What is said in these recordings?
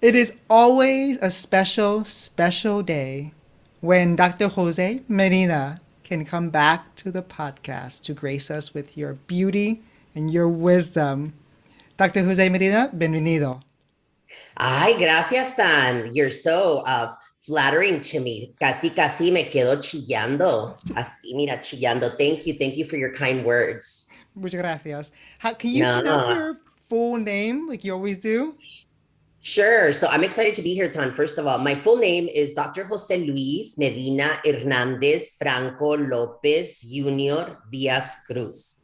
It is always a special, special day when Dr. Jose Medina can come back to the podcast to grace us with your beauty and your wisdom. Dr. Jose Medina, bienvenido. Ay, gracias, Tan. You're so flattering to me. Casi, casi me quedo chillando. Así, mira, chillando. Thank you for your kind words. Muchas gracias. Can you pronounce No, your full name like you always do? sure. So I'm excited to be here, Tan. First of all, my full name is Dr. Jose Luis Medina Hernandez Franco Lopez Jr. Diaz Cruz.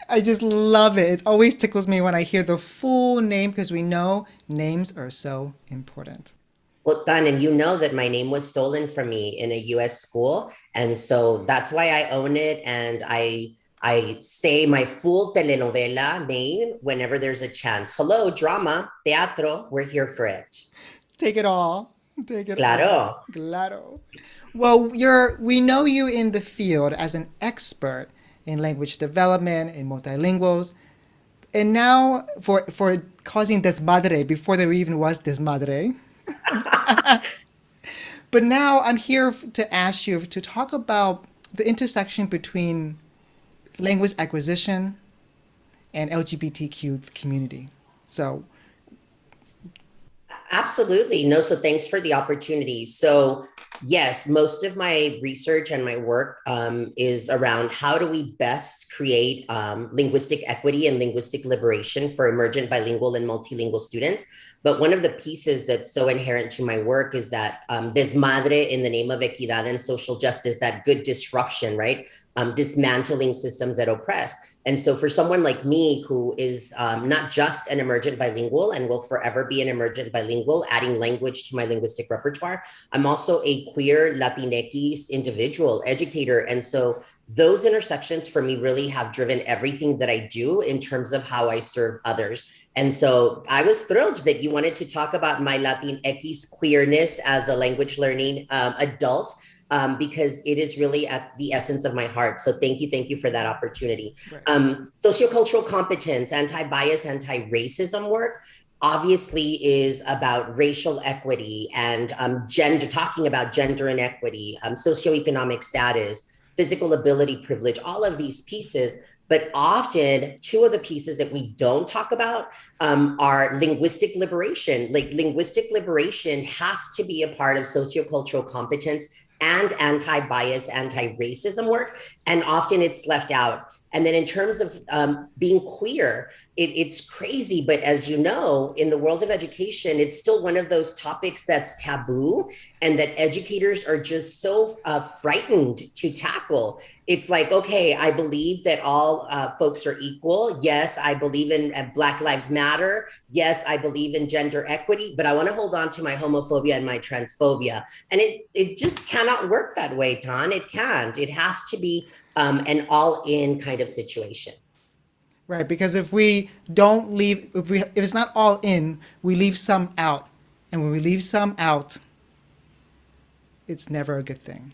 I just love it. It always tickles me when I hear the full name because we know names are so important. Well, Tan, and you know that my name was stolen from me in a US school. And so that's why I own it. And I say my full telenovela name whenever there's a chance. Hello, drama, teatro, we're here for it. Take it all. Take it all. Claro. Claro. Well, we know you in the field as an expert in language development and multilinguals. And now for causing desmadre before there even was desmadre. But now I'm here to ask you to talk about the intersection between language acquisition and LGBTQ community. So, Absolutely. No, so thanks for the opportunity. So, yes, most of my research and my work is around how do we best create linguistic equity and linguistic liberation for emergent bilingual and multilingual students. But one of the pieces that's so inherent to my work is that desmadre in the name of equidad and social justice, that good disruption, right? Dismantling systems that oppress. And so, for someone like me who is not just an emergent bilingual and will forever be an emergent bilingual, adding language to my linguistic repertoire, I'm also a queer Latinx individual educator. And so, those intersections for me really have driven everything that I do in terms of how I serve others. And so I was thrilled that you wanted to talk about my Latinx queerness as a language learning adult, because it is really at the essence of my heart. So thank you for that opportunity. right. Sociocultural competence, anti-bias, anti-racism work obviously is about racial equity and gender, talking about gender inequity, socioeconomic status, physical ability privilege, all of these pieces. But often, two of the pieces that we don't talk about are linguistic liberation. Like linguistic liberation has to be a part of sociocultural competence and anti-bias, anti-racism work, and often it's left out. And then in terms of being queer, it's crazy, but as you know, in the world of education, it's still one of those topics that's taboo and that educators are just so frightened to tackle. It's like, okay, I believe that all folks are equal. Yes, I believe in Black Lives Matter. Yes, I believe in gender equity, but I want to hold on to my homophobia and my transphobia. And it just cannot work that way, Ton. It can't. It has to be an all-in kind of situation. Right, because if we don't leave, if it's not all in, we leave some out, and when we leave some out, it's never a good thing.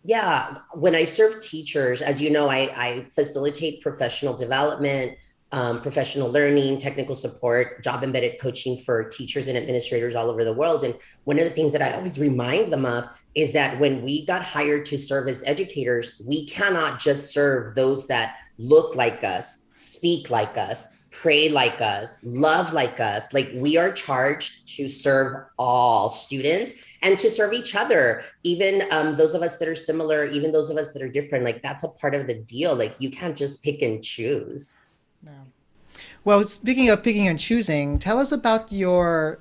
Yeah, when I serve teachers, as you know, I facilitate professional development, professional learning, technical support, job embedded coaching for teachers and administrators all over the world. And one of the things that I always remind them of is that when we got hired to serve as educators, we cannot just serve those that look like us, speak like us, pray like us, love like us. Like we are charged to serve all students and to serve each other, even those of us that are similar, even those of us that are different. Like that's a part of the deal. Like you can't just pick and choose. No. Well, speaking of picking and choosing, tell us about your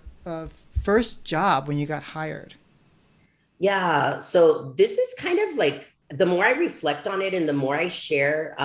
first job when you got hired. Yeah. So this is kind of like the more I reflect on it and the more I share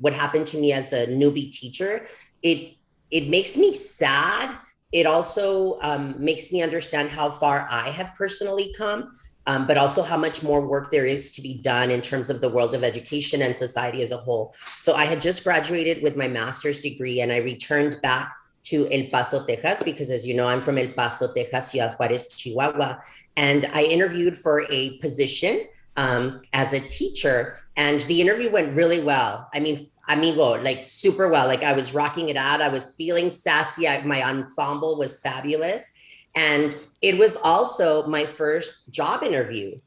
what happened to me as a newbie teacher, it it makes me sad. It also makes me understand how far I have personally come, but also how much more work there is to be done in terms of the world of education and society as a whole. So I had just graduated with my master's degree and I returned back to El Paso, Texas, because as you know, I'm from El Paso, Texas, Ciudad Juarez, Chihuahua. And I interviewed for a position as a teacher, and the interview went really well. I mean, amigo, like super well. Like I was rocking it out. I was feeling sassy. My ensemble was fabulous. And it was also my first job interview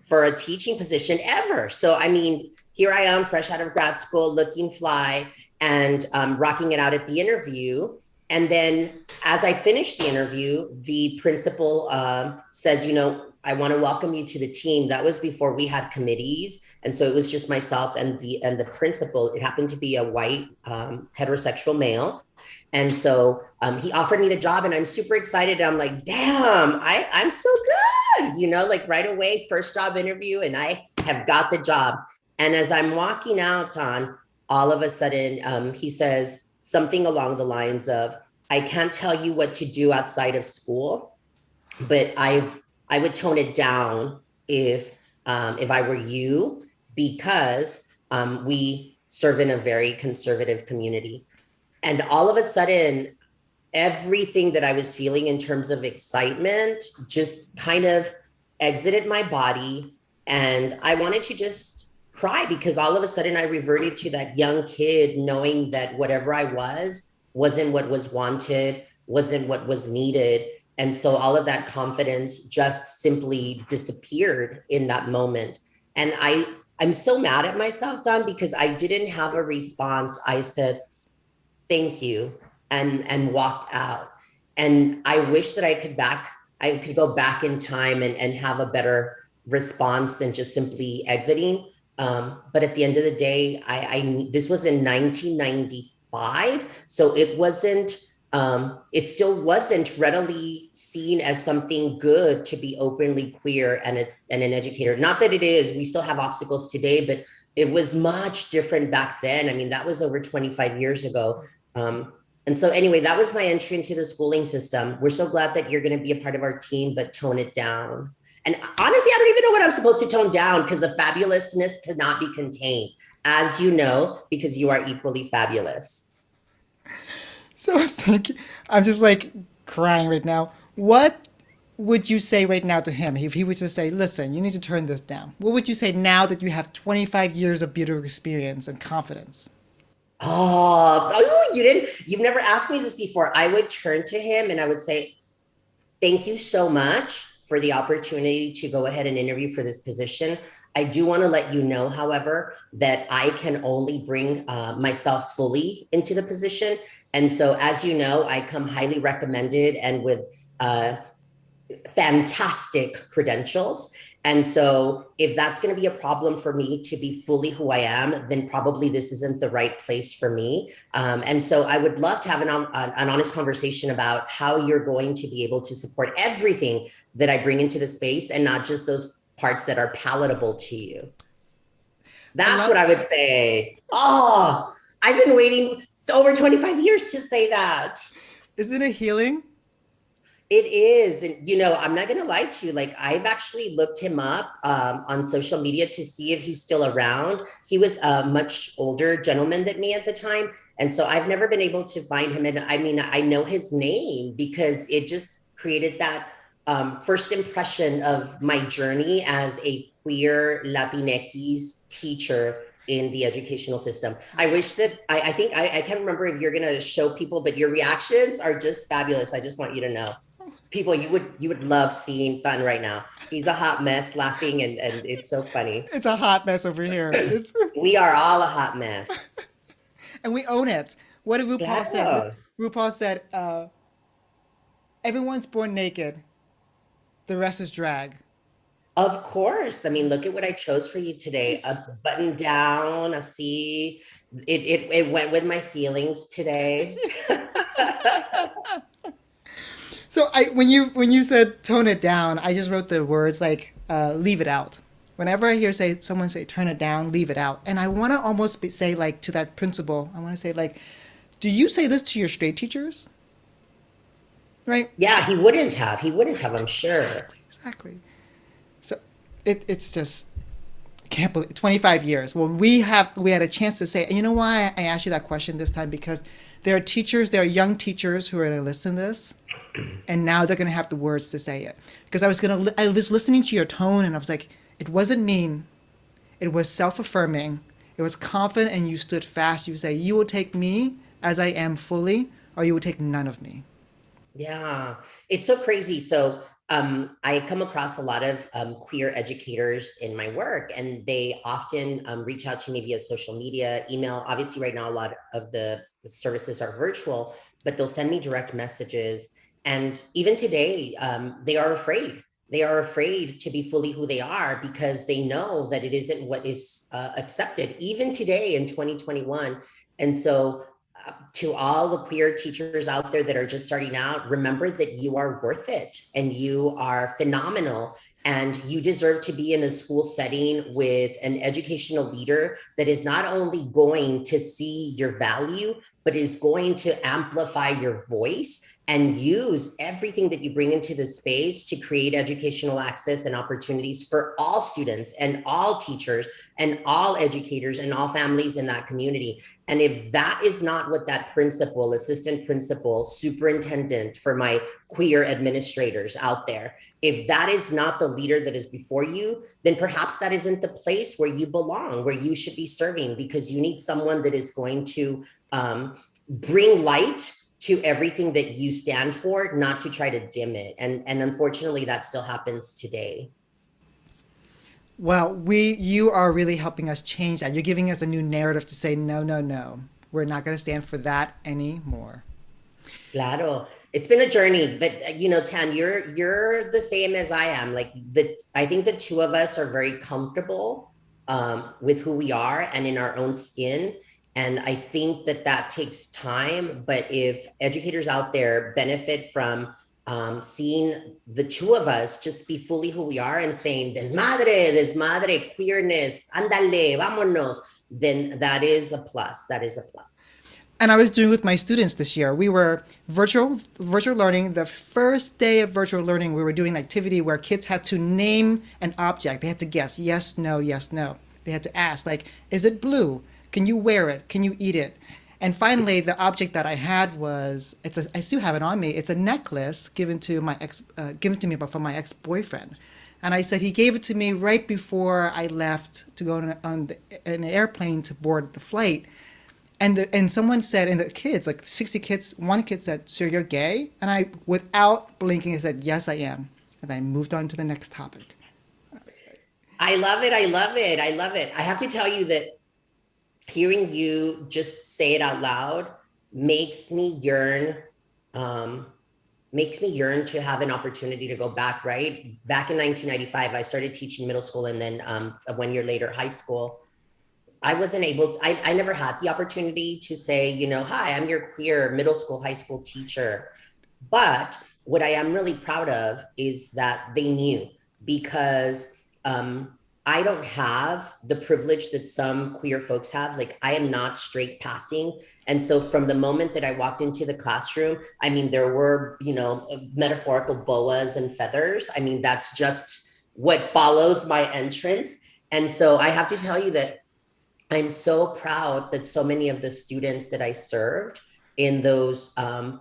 for a teaching position ever. So, I mean, here I am, fresh out of grad school, looking fly and rocking it out at the interview. And then as I finished the interview, the principal says, you know, I want to welcome you to the team. That was before we had committees. And so it was just myself and the principal. It happened to be a white heterosexual male. And so he offered me the job and I'm super excited. I'm like, damn, I'm so good, you know, like right away, first job interview, and I have got the job. And as I'm walking out on, all of a sudden, he says something along the lines of, I can't tell you what to do outside of school, but I would tone it down if I were you, because we serve in a very conservative community. And all of a sudden, everything that I was feeling in terms of excitement just kind of exited my body. And I wanted to just cry because all of a sudden I reverted to that young kid, knowing that whatever I was wasn't what was wanted, wasn't what was needed. And so all of that confidence just simply disappeared in that moment. And I'm so mad at myself, Don, because I didn't have a response. I said, thank you, and walked out. And I wish that I could go back in time and have a better response than just simply exiting. But at the end of the day, I this was in 1995, so it still wasn't readily seen as something good to be openly queer and an educator. Not that it is, we still have obstacles today, but it was much different back then. I mean, that was over 25 years ago. And so anyway, that was my entry into the schooling system. We're so glad that you're going to be a part of our team, but tone it down. And honestly, I don't even know what I'm supposed to tone down because the fabulousness cannot be contained, as you know, because you are equally fabulous. So thank you. I'm just like crying right now. What would you say right now to him if he was to say, listen, you need to turn this down? What would you say now that you have 25 years of beautiful experience and confidence? You've never asked me this before. I would turn to him and I would say, thank you so much for the opportunity to go ahead and interview for this position. I do want to let you know, however, that I can only bring myself fully into the position. And so, as you know, I come highly recommended and with fantastic credentials. And so, if that's going to be a problem for me to be fully who I am, then probably this isn't the right place for me. And so, I would love to have an honest conversation about how you're going to be able to support everything that I bring into the space and not just those parts that are palatable to you. I That's love. what I would say. Oh, I've been waiting over 25 years to say that. Isn't it healing? It is. And, you know, I'm not going to lie to you. Like, I've actually looked him up on social media to see if he's still around. He was a much older gentleman than me at the time. And so I've never been able to find him. And I mean, I know his name because it just created that first impression of my journey as a queer Latinx teacher in the educational system. I wish that I think I can't remember if you're gonna show people, but your reactions are just fabulous. I just want you to know. People, you would love seeing Fun right now. He's a hot mess laughing and it's so funny. It's a hot mess over here. It's We are all a hot mess. and we own it. What did RuPaul said? Yeah. RuPaul said, "Everyone's born naked. The rest is drag." Of course. I mean, look at what I chose for you today. A It's button down, a C. It went with my feelings today. so. I when you said tone it down, I just wrote the words like leave it out. Whenever I hear say someone say turn it down, leave it out, and I want to almost say like to that principal, I want to say like, do you say this to your straight teachers? Right? Yeah, he wouldn't have. He wouldn't have, I'm sure. Exactly. So it's just can't believe 25 years. Well, we had a chance to say, and you know why I asked you that question this time? Because there are young teachers who are going to listen to this, and now they're going to have the words to say it. Because I was listening to your tone, and I was like, it wasn't mean, it was self-affirming, It was confident and you stood fast. You say, you will take me as I am fully, or you will take none of me. Yeah, it's so crazy. So I come across a lot of queer educators in my work, and they often reach out to me via social media, email. Obviously, right now, a lot of the services are virtual, but they'll send me direct messages. And even today, they are afraid. They are afraid to be fully who they are because they know that it isn't what is accepted, even today in 2021. And so to all the queer teachers out there that are just starting out, remember that you are worth it and you are phenomenal and you deserve to be in a school setting with an educational leader that is not only going to see your value, but is going to amplify your voice and use everything that you bring into the space to create educational access and opportunities for all students and all teachers and all educators and all families in that community. And if that is not what that principal, assistant principal, superintendent, for my queer administrators out there, if that is not the leader that is before you, then perhaps that isn't the place where you belong, where you should be serving, because you need someone that is going to bring light to everything that you stand for, not to try to dim it. And unfortunately, that still happens today. Well, you are really helping us change that. You're giving us a new narrative to say, no, no, no. We're not going to stand for that anymore. Claro, it's been a journey, but Tan, you're the same as I am. Like I think the two of us are very comfortable with who we are and in our own skin. And I think that that takes time. But if educators out there benefit from seeing the two of us just be fully who we are and saying desmadre, desmadre, queerness, andale, vámonos, then that is a plus. That is a plus. And I was doing with my students this year. We were virtual learning. The first day of virtual learning, we were doing an activity where kids had to name an object. They had to guess yes, no, yes, no. They had to ask, like, is it blue? Can you wear it? Can you eat it? And finally, the object that I had was I still have it on me. It's a necklace given to me from my ex-boyfriend. And I said he gave it to me right before I left to go on an airplane to board the flight. And someone said, and the kids, like 60 kids, one kid said, "So you're gay?" And I, without blinking, I said, "Yes, I am." And I moved on to the next topic. I love it. I love it. I love it. I have to tell you that hearing you just say it out loud makes me yearn um, makes me yearn to have an opportunity to go back. Right back in 1995, I started teaching middle school, and then 1 year later high school. I wasn't able to, I never had the opportunity to say, hi, I'm your queer middle school, high school teacher. But what I am really proud of is that they knew, because I don't have the privilege that some queer folks have. Like, I am not straight passing. And so from the moment that I walked into the classroom, I mean, there were, metaphorical boas and feathers. I mean, that's just what follows my entrance. And so I have to tell you that I'm so proud that so many of the students that I served in those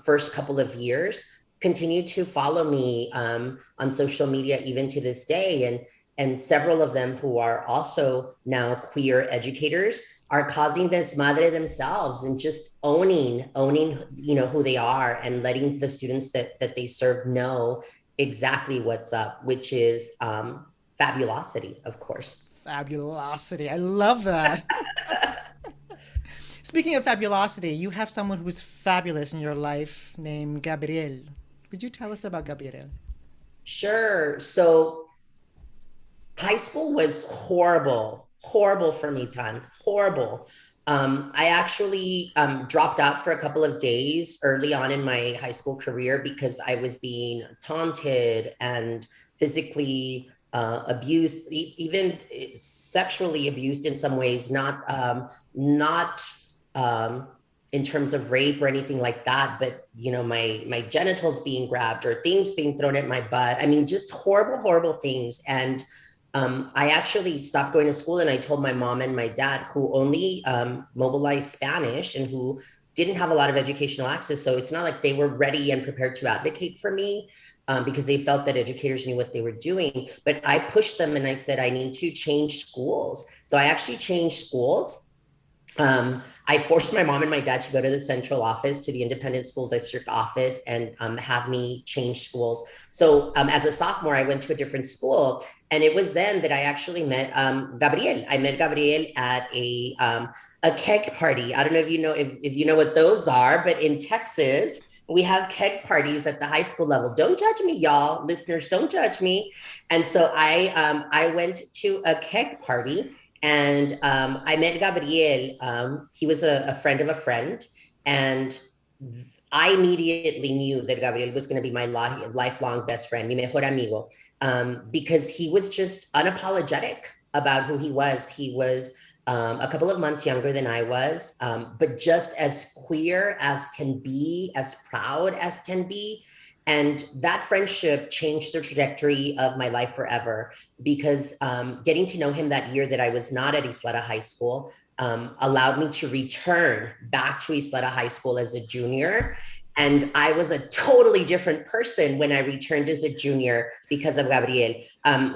first couple of years continue to follow me on social media even to this day. And several of them who are also now queer educators are causing this madre themselves and just owning, who they are, and letting the students that they serve know exactly what's up, which is fabulosity, of course. Fabulosity. I love that. Speaking of fabulosity, you have someone who's fabulous in your life named Gabriel. Would you tell us about Gabriel? Sure. So high school was horrible, horrible for me, Tan, horrible. I actually dropped out for a couple of days early on in my high school career because I was being taunted and physically abused, even sexually abused in some ways, not in terms of rape or anything like that, but my genitals being grabbed or things being thrown at my butt. I mean, just horrible, horrible things. And I actually stopped going to school, and I told my mom and my dad, who only mobilized Spanish and who didn't have a lot of educational access. So it's not like they were ready and prepared to advocate for me, because they felt that educators knew what they were doing. But I pushed them and I said, I need to change schools. So I actually changed schools. I forced my mom and my dad to go to the central office, to the independent school district office, and have me change schools. So as a sophomore, I went to a different school. And it was then that I actually met Gabriel. I met Gabriel at a keg party. I don't know if you know if you know what those are, but in Texas, we have keg parties at the high school level. Don't judge me, y'all, listeners. Don't judge me. And so I went to a keg party and I met Gabriel. He was a friend of a friend. And I immediately knew that Gabriel was going to be my lifelong best friend, mi mejor amigo, because he was just unapologetic about who he was. He was a couple of months younger than I was, but just as queer as can be, as proud as can be. And that friendship changed the trajectory of my life forever because getting to know him that year that I was not at Isleta High School allowed me to return back to Isleta High School as a junior. And I was a totally different person when I returned as a junior because of Gabriel.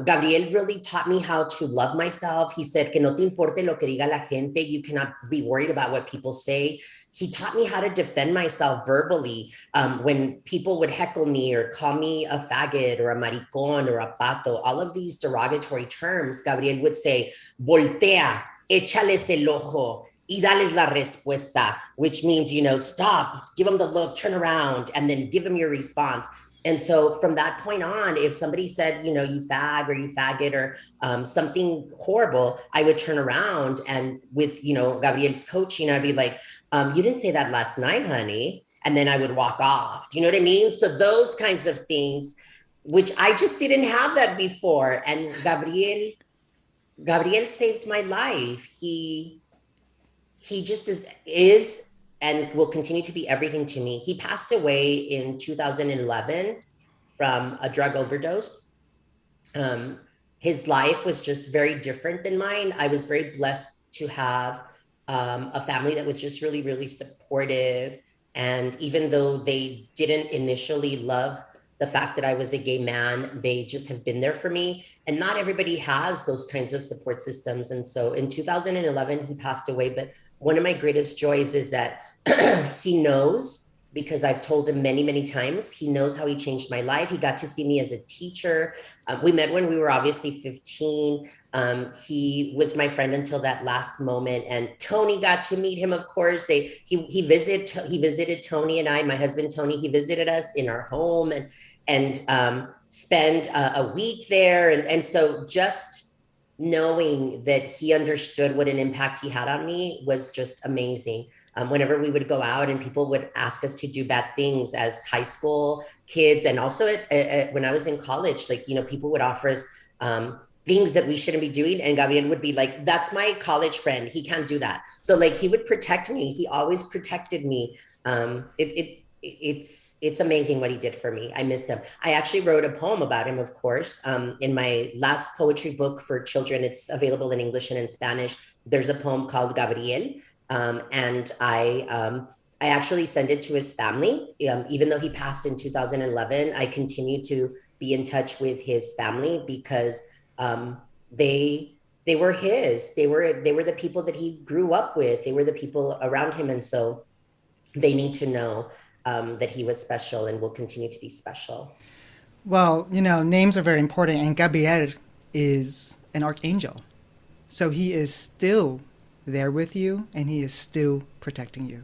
Gabriel really taught me how to love myself. He said, que no te importe lo que diga la gente. You cannot be worried about what people say. He taught me how to defend myself verbally when people would heckle me or call me a faggot or a maricón or a pato, all of these derogatory terms. Gabriel would say, voltea, échales el ojo, y dales la respuesta, which means, stop, give them the look, turn around, and then give them your response. And so from that point on, if somebody said, you fag or you faggot or something horrible, I would turn around and with, Gabriel's coaching, I'd be like, you didn't say that last night, honey. And then I would walk off. Do you know what I mean? So those kinds of things, which I just didn't have that before. And Gabriel saved my life. He just is and will continue to be everything to me. He passed away in 2011 from a drug overdose. His life was just very different than mine. I was very blessed to have a family that was just really, really supportive. And even though they didn't initially love the fact that I was a gay man, they just have been there for me. And not everybody has those kinds of support systems. And so in 2011, he passed away. But one of my greatest joys is that he knows, because I've told him many, many times, he knows how he changed my life. He got to see me as a teacher. We met when we were obviously 15. He was my friend until that last moment. And Tony got to meet him, of course. He visited Tony and I, my husband, Tony, he visited us in our home and spend a week there. And so just knowing that he understood what an impact he had on me was just amazing. Whenever we would go out and people would ask us to do bad things as high school kids, and also when I was in college, people would offer us things that we shouldn't be doing. And Gabriel would be like, that's my college friend. He can't do that. So he would protect me. He always protected me. It's amazing what he did for me. I miss him. I actually wrote a poem about him, of course, in my last poetry book for children. It's available in English and in Spanish. There's a poem called Gabriel. And I actually sent it to his family. Even though he passed in 2011, I continue to be in touch with his family because they were his. They were the people that he grew up with. They were the people around him, and so they need to know that he was special and will continue to be special. Well, names are very important, and Gabriel is an archangel. So he is still there with you, and he is still protecting you.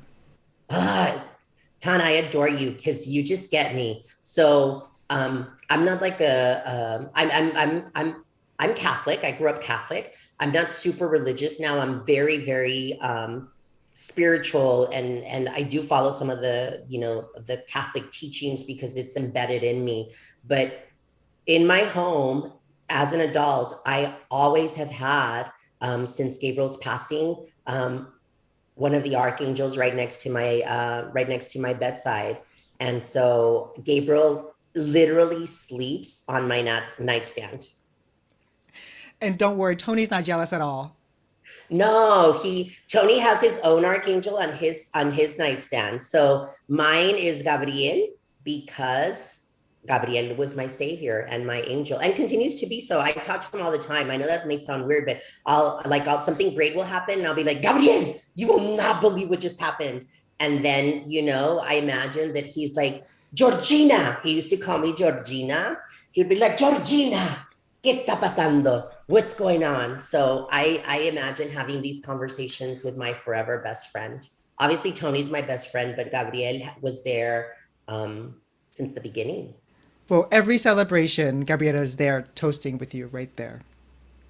Tan, I adore you because you just get me. So I'm not like I'm Catholic. I grew up Catholic. I'm not super religious now. I'm very, very spiritual, and I do follow some of the Catholic teachings because it's embedded in me. But in my home as an adult, I always have had since Gabriel's passing, one of the archangels right next to my bedside. And so Gabriel literally sleeps on my nightstand. And don't worry, Tony's not jealous at all. No, Tony has his own archangel on his nightstand. So mine is Gabriel because Gabriel was my savior and my angel and continues to be so. I talk to him all the time. I know that may sound weird, but I'll something great will happen and I'll be like, Gabriel, you will not believe what just happened. And then, I imagine that he's like, Georgina. He used to call me Georgina. He'd be like, Georgina, ¿qué está pasando? What's going on? So I imagine having these conversations with my forever best friend. Obviously, Tony's my best friend, but Gabriel was there since the beginning. Well, every celebration, Gabriela is there toasting with you right there.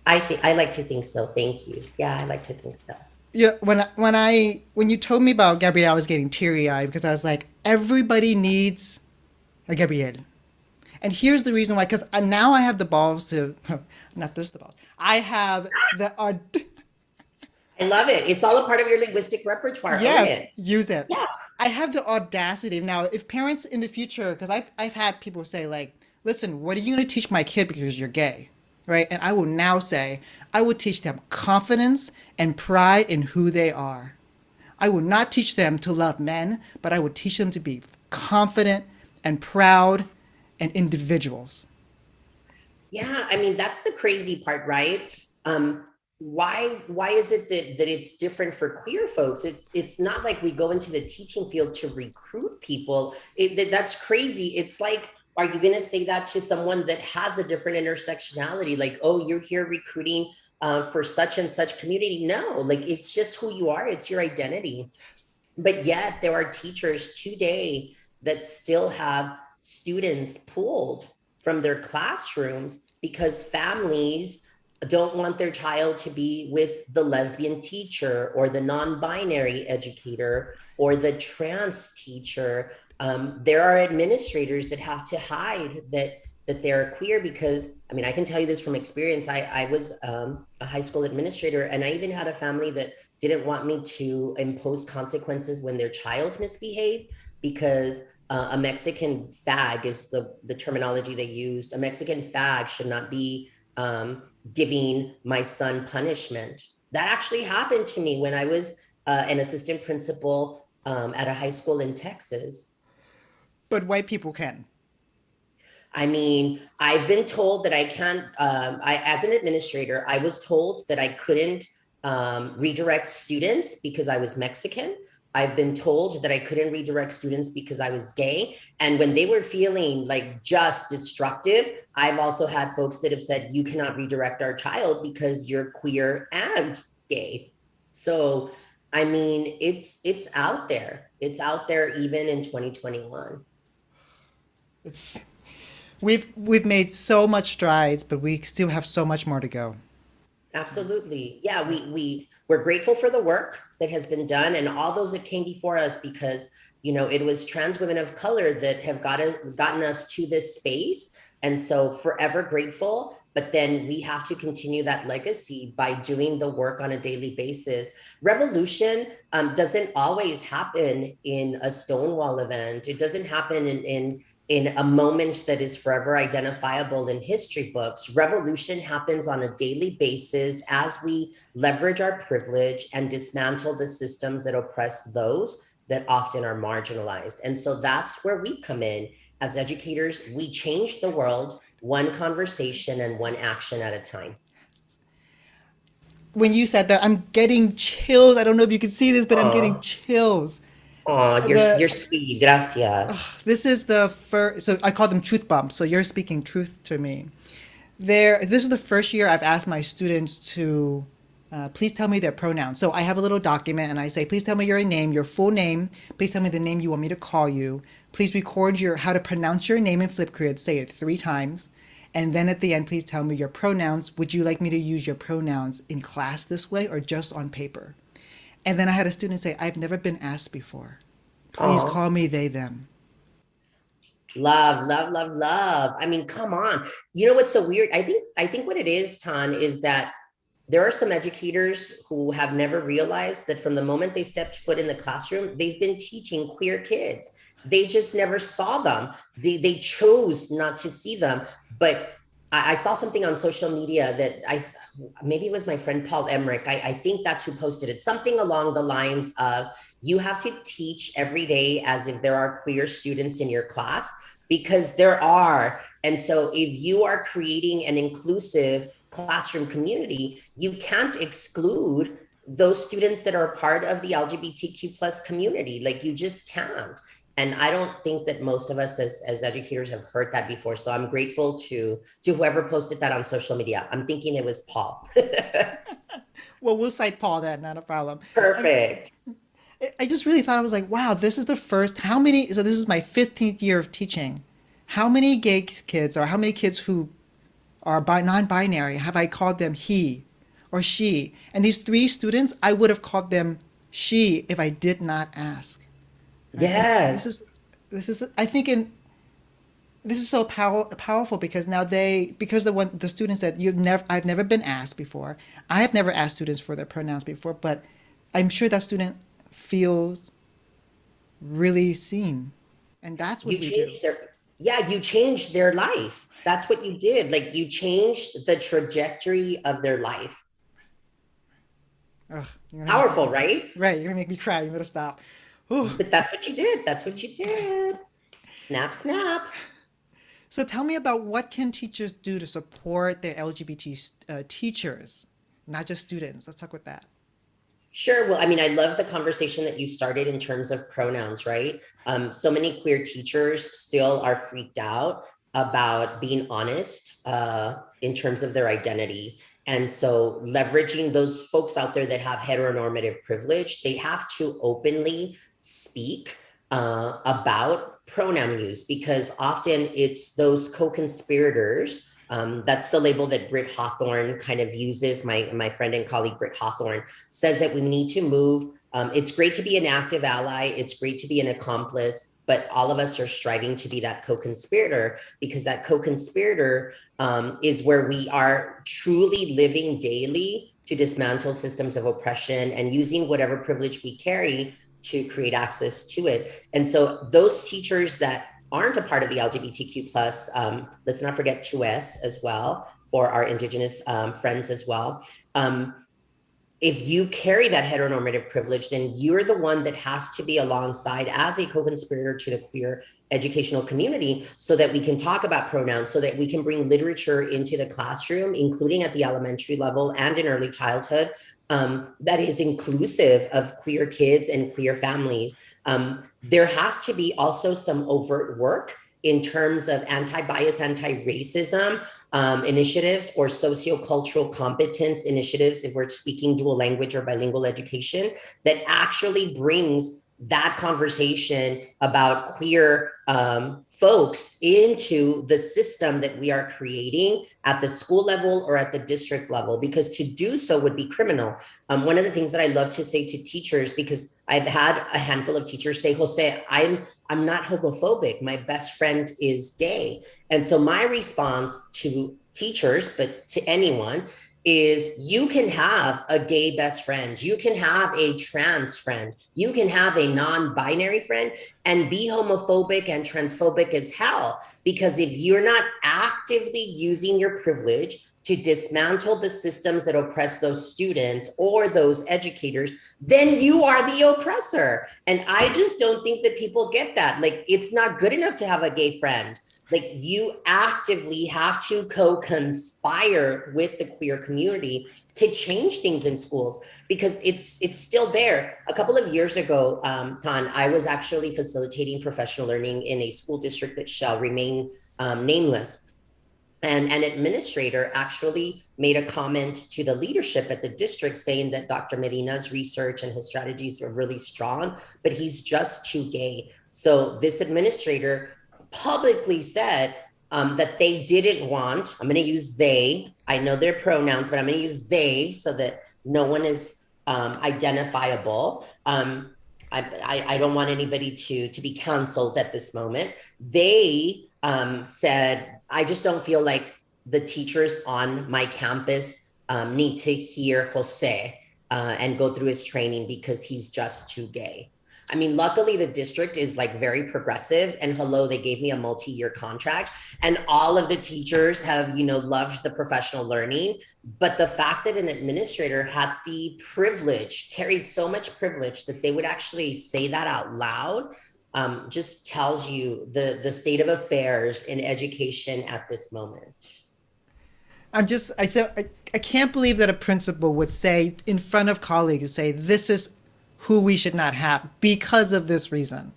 I like to think so. Thank you. Yeah, I like to think so. Yeah, when you told me about Gabrielle, I was getting teary eyed because I was like, everybody needs a Gabrielle. And here's the reason why, because now I have the balls to, not just the balls, I have the, I love it. It's all a part of your linguistic repertoire. Own yes, it. use it. Yeah. I have the audacity. Now, if parents in the future, because I've had people say, like, listen, what are you going to teach my kid because you're gay? Right? And I will now say, I will teach them confidence and pride in who they are. I will not teach them to love men, but I will teach them to be confident and proud and individuals. Yeah, I mean that's the crazy part, right? Why is it that it's different for queer folks? It's not like we go into the teaching field to recruit people. That's crazy. It's like, are you going to say that to someone that has a different intersectionality? Like, oh, you're here recruiting for such and such community? No, like it's just who you are. It's your identity. But yet there are teachers today that still have students pulled from their classrooms because families don't want their child to be with the lesbian teacher or the non-binary educator or the trans teacher. There are administrators that have to hide that they're queer because, I mean, I can tell you this from experience. I was a high school administrator, and I even had a family that didn't want me to impose consequences when their child misbehaved because a Mexican fag is the terminology they used. A Mexican fag should not be giving my son punishment. That actually happened to me when I was an assistant principal at a high school in Texas. But white people can. I mean, I've been told that I can't, as an administrator, I was told that I couldn't redirect students because I was Mexican. I've been told that I couldn't redirect students because I was gay. And when they were feeling like just destructive, I've also had folks that have said, you cannot redirect our child because you're queer and gay. So, I mean, it's out there. It's out there even in 2021. It's we've made so much strides, but we still have so much more to go. Absolutely. Yeah, we're grateful for the work that has been done and all those that came before us because, it was trans women of color that have gotten us to this space. And so forever grateful, but then we have to continue that legacy by doing the work on a daily basis. Revolution doesn't always happen in a Stonewall event. It doesn't happen in a moment that is forever identifiable in history books. Revolution happens on a daily basis as we leverage our privilege and dismantle the systems that oppress those that often are marginalized. And so that's where we come in. As educators, we change the world one conversation and one action at a time. When you said that, I'm getting chills. I don't know if you can see this, but I'm getting Oh, chills. oh, The you're sweet. Gracias. This is the first, so I call them truth bumps. So you're speaking truth to me. This is the first year I've asked my students to please tell me their pronouns. So I have a little document and I say, please tell me your name, your full name. Please tell me the name you want me to call you. Please record your how to pronounce your name in Flipgrid. Say it 3 times. And then at the end, please tell me your pronouns. Would you like me to use your pronouns in class this way or just on paper? And then I had a student say, I've never been asked before. Please Oh, call me they, them. love, love, love, love. I mean, come on. You know what's so weird? I think what it is, Tan, is that there are some educators who have never realized that from the moment they stepped foot in the classroom, they've been teaching queer kids. They just never saw them. They chose not to see them. But I saw something on social media that maybe it was my friend Paul Emmerich. I think that's who posted it. Something along the lines of you have to teach every day as if there are queer students in your class, because there are. And so if you are creating an inclusive classroom community, you can't exclude those students that are part of the LGBTQ plus community. Like you just can't. And I don't think that most of us as educators have heard that before. So I'm grateful to whoever posted that on social media. I'm thinking it was Paul. Well, we'll cite Paul then, not a problem. I, Perfect. I just really thought, I was like, wow, this is the first, how many, so this is my 15th year of teaching. How many gay kids or how many kids who are non-binary have I called them he or she? And these three students, I would have called them she if I did not ask. Right? And Yes. this is I think in this is so powerful because now because the students that I've never been asked before. I have never asked students for their pronouns before, but I'm sure that student feels really seen, and that's what You we do. changed their, yeah, you changed their life. That's what you did. Like you changed the trajectory of their life. Ugh, you're gonna make me Powerful, right? right. You're gonna make me cry. You better stop. Ooh. But that's what you did. That's what you did. Snap, snap. So tell me about what can teachers do to support their LGBT teachers, not just students. Let's talk about that. Sure. Well, I mean, I love the conversation that you started in terms of pronouns, right? So many queer teachers still are freaked out about being honest in terms of their identity. And so leveraging those folks out there that have heteronormative privilege, they have to openly speak about pronoun use, because often it's those co-conspirators. That's the label that Britt Hawthorne kind of uses. My friend and colleague Britt Hawthorne says that we need to move. It's great to be an active ally. It's great to be an accomplice, but all of us are striving to be that co-conspirator, because that co-conspirator is where we are truly living daily to dismantle systems of oppression and using whatever privilege we carry to create access to it. And so those teachers that aren't a part of the LGBTQ plus, let's not forget 2S as well for our Indigenous friends as well. If you carry that heteronormative privilege, then you're the one that has to be alongside as a co-conspirator to the queer educational community, so that we can talk about pronouns, so that we can bring literature into the classroom, including at the elementary level and in early childhood, that is inclusive of queer kids and queer families. There has to be also some overt work in terms of anti-bias, anti-racism initiatives, or sociocultural competence initiatives, if we're speaking dual language or bilingual education, that actually brings that conversation about queer folks into the system that we are creating at the school level or at the district level, because to do so would be criminal. One of the things that I love to say to teachers, because I've had a handful of teachers say, Jose, I'm not homophobic. My best friend is gay. And so my response to teachers, but to anyone, is you can have a gay best friend, you can have a trans friend, you can have a non-binary friend, and be homophobic and transphobic as hell. Because if you're not actively using your privilege to dismantle the systems that oppress those students or those educators, then you are the oppressor. And I just don't think that people get that. Like, it's not good enough to have a gay friend. Like, you actively have to co-conspire with the queer community to change things in schools, because it's still there. A couple of years ago, Tan, I was actually facilitating professional learning in a school district that shall remain nameless. And an administrator actually made a comment to the leadership at the district saying that Dr. Medina's research and his strategies are really strong, but he's just too gay. So this administrator publicly said that they didn't want, I'm going to use they, I know their pronouns, but I'm going to use they so that no one is identifiable. I don't want anybody to be canceled at this moment. They said, I just don't feel like the teachers on my campus need to hear Jose and go through his training because he's just too gay. I mean, luckily the district is like very progressive, and hello, they gave me a multi-year contract, and all of the teachers have, loved the professional learning. But the fact that an administrator had the privilege, carried so much privilege that they would actually say that out loud, just tells you the state of affairs in education at this moment. I can't believe that a principal would say in front of colleagues, say, this is who we should not have because of this reason.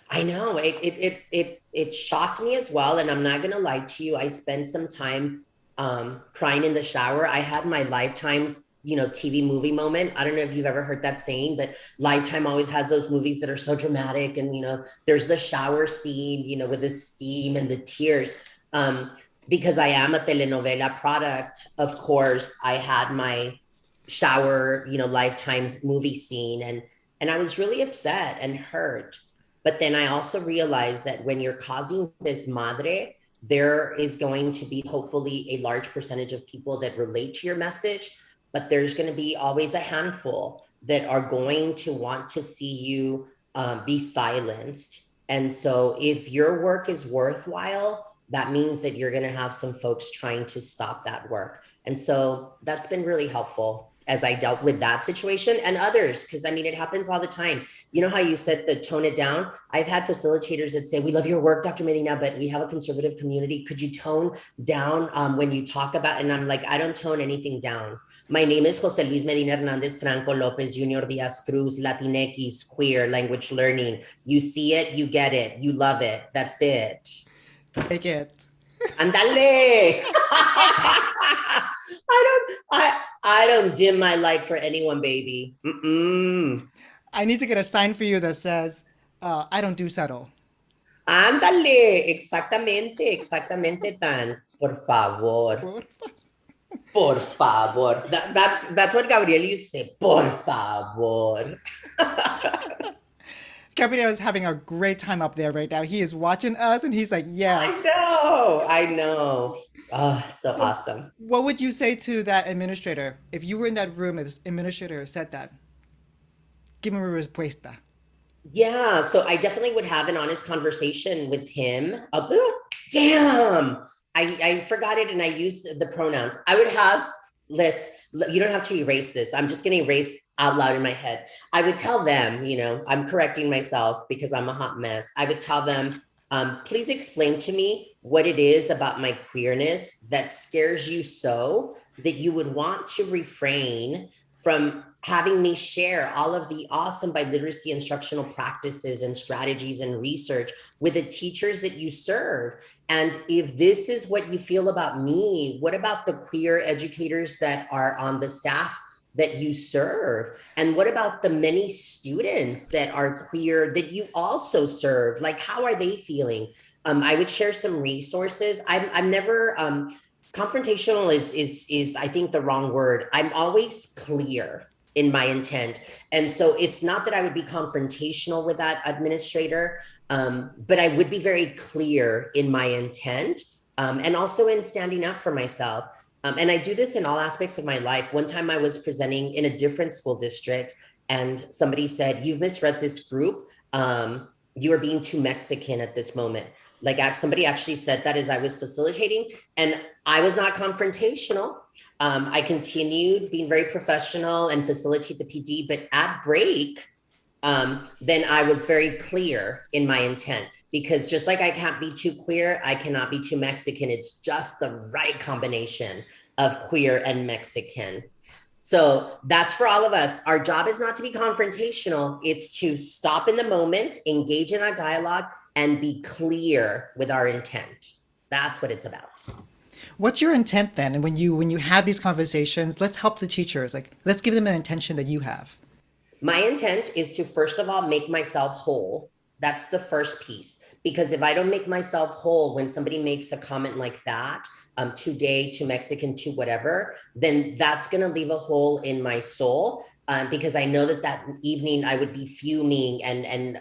I know it shocked me as well, and I'm not gonna lie to you. I spent some time crying in the shower. I had my lifetime, TV movie moment. I don't know if you've ever heard that saying, but Lifetime always has those movies that are so dramatic, and there's the shower scene, with the steam and the tears. Um, because I am a telenovela product, of course, I had my shower, Lifetime's movie scene, and I was really upset and hurt. But then I also realized that when you're causing this madre, there is going to be hopefully a large percentage of people that relate to your message, but there's going to be always a handful that are going to want to see you be silenced. And so if your work is worthwhile, that means that you're going to have some folks trying to stop that work. And so that's been really helpful as I dealt with that situation and others, because I mean, it happens all the time. You know how you said the tone it down? I've had facilitators that say, we love your work, Dr. Medina, but we have a conservative community. Could you tone down when you talk about, and I'm like, I don't tone anything down. My name is Jose Luis Medina Hernandez Franco Lopez Jr. Diaz Cruz, Latinx, queer, language learning. You see it, you get it, you love it. That's it. Take it. Andale. I don't dim my light for anyone, baby. Mm-mm. I need to get a sign for you that says, I don't do settle. Ándale, exactamente tan. Por favor, por favor. That's what Gabriel used to say. Por favor. Gabriel is having a great time up there right now. He is watching us and he's like, yes. I know. Oh, so So, awesome. what would you say to that administrator if you were in that room and this administrator said that? Give him a respuesta. Yeah, so I definitely would have an honest conversation with him about, damn, I forgot it and I used the pronouns. I would have, you don't have to erase this. I'm just going to erase out loud in my head. I would tell them, I'm correcting myself because I'm a hot mess. I would tell them, please explain to me what it is about my queerness that scares you so that you would want to refrain from having me share all of the awesome biliteracy instructional practices and strategies and research with the teachers that you serve. And if this is what you feel about me, what about the queer educators that are on the staff that you serve? And what about the many students that are queer that you also serve? Like, how are they feeling? I would share some resources. I'm never confrontational is I think the wrong word. I'm always clear in my intent. And so it's not that I would be confrontational with that administrator, but I would be very clear in my intent, and also in standing up for myself. And I do this in all aspects of my life. One time I was presenting in a different school district and somebody said, you've misread this group. You are being too Mexican at this moment. Like somebody actually said that as I was facilitating, and I was not confrontational. I continued being very professional and facilitate the PD, but at break, then I was very clear in my intent, because just like I can't be too queer, I cannot be too Mexican. It's just the right combination of queer and Mexican. So that's for all of us. Our job is not to be confrontational. It's to stop in the moment, engage in a dialogue, and be clear with our intent. That's what it's about. What's your intent then? And when you have these conversations, let's help the teachers. Like, let's give them an intention that you have. My intent is to, first of all, make myself whole. That's the first piece. Because if I don't make myself whole, when somebody makes a comment like that, today, to Mexican, to whatever, then that's going to leave a hole in my soul. Because I know that evening I would be fuming and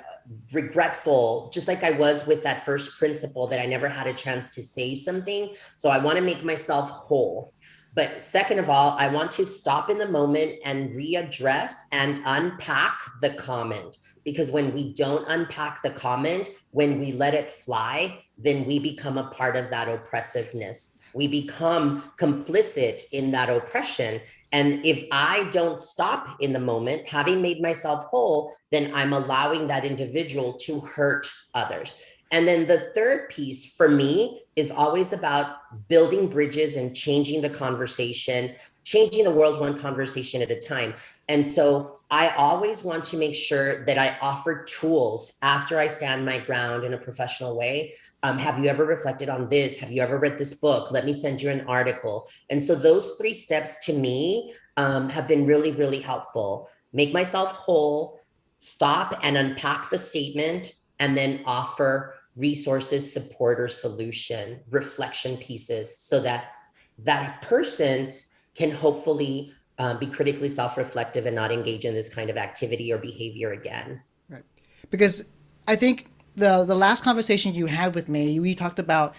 regretful, just like I was with that first principal, that I never had a chance to say something. So I want to make myself whole. But second of all, I want to stop in the moment and readdress and unpack the comment. Because when we don't unpack the comment, when we let it fly, then we become a part of that oppressiveness. We become complicit in that oppression. And if I don't stop in the moment, having made myself whole, then I'm allowing that individual to hurt others. And then the third piece for me is always about building bridges and changing the conversation, changing the world one conversation at a time. And so I always want to make sure that I offer tools after I stand my ground in a professional way. Have you ever reflected on this? Have you ever read this book? Let me send you an article. And so those three steps to me have been really, really helpful. Make myself whole, stop and unpack the statement, and then offer resources, support, or solution, reflection pieces, so that that person can hopefully be critically self-reflective and not engage in this kind of activity or behavior again. Right. Because I think the last conversation you had with me, we talked about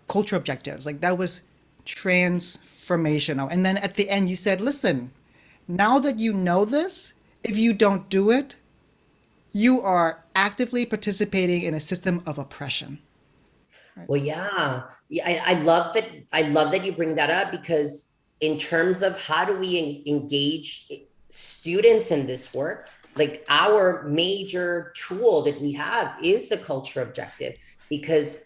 culture objectives. Like that was transformational. And then at the end, you said, listen, now that you know this, if you don't do it, you are actively participating in a system of oppression. Right. Well, yeah, yeah, I love that. I love that you bring that up because in terms of how do we engage students in this work, like our major tool that we have is the culture objective, because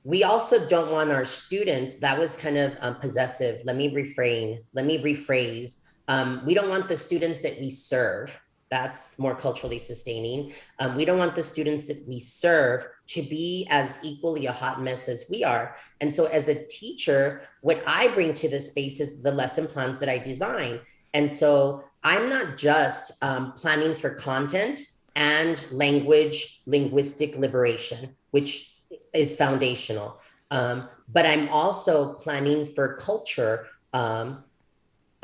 we also don't want our students. That was kind of possessive. Let me refrain. Let me rephrase. We don't want the students that we serve. That's more culturally sustaining. We don't want the students that we serve to be as equally a hot mess as we are. And so as a teacher, what I bring to this space is the lesson plans that I design. And so I'm not just planning for content and linguistic liberation, which is foundational. But I'm also planning for culture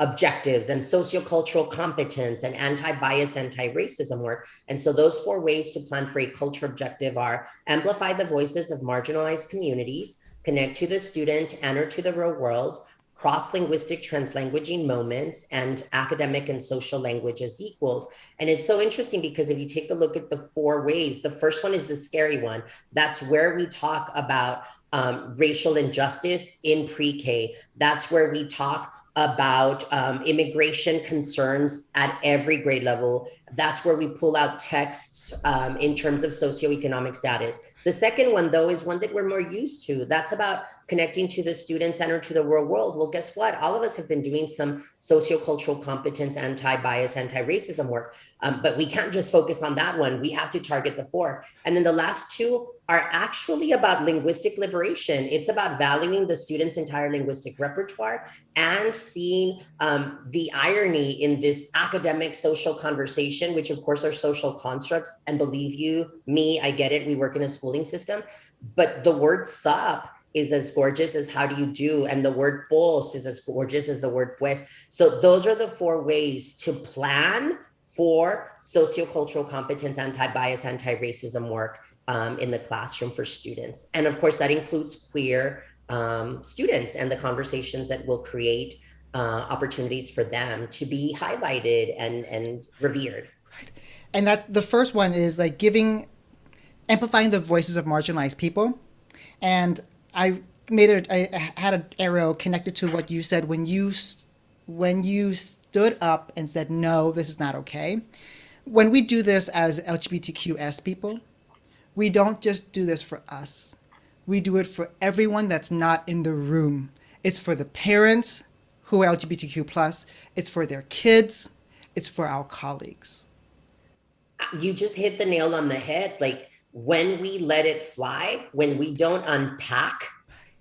objectives and sociocultural competence and anti-bias, anti-racism work. And so those four ways to plan for a culture objective are amplify the voices of marginalized communities, connect to the student and or to the real world, cross-linguistic translanguaging moments, and academic and social language as equals. And it's so interesting because if you take a look at the four ways, the first one is the scary one. That's where we talk about racial injustice in pre-K. That's where we talk about immigration concerns at every grade level. That's where we pull out texts in terms of socioeconomic status. The second one, though, is one that we're more used to. That's about connecting to the student center, to the real world. Well, guess what? All of us have been doing some sociocultural competence, anti-bias, anti-racism work, but we can't just focus on that one. We have to target the four. And then the last two are actually about linguistic liberation. It's about valuing the student's entire linguistic repertoire and seeing the irony in this academic social conversation, which of course are social constructs. And believe you me, I get it. We work in a schooling system, but the word sup is as gorgeous as how do you do, and the word pos is as gorgeous as the word pues. So those are the four ways to plan for sociocultural competence, anti-bias, anti-racism work in the classroom for students. And of course, that includes queer students and the conversations that will create opportunities for them to be highlighted and revered. Right. And that's the first one is like amplifying the voices of marginalized people. And I had an arrow connected to what you said when you stood up and said, no, this is not okay. When we do this as LGBTQS people, we don't just do this for us. We do it for everyone that's not in the room. It's for the parents who are LGBTQ plus. It's for their kids. It's for our colleagues. You just hit the nail on the head. Like when we let it fly, when we don't unpack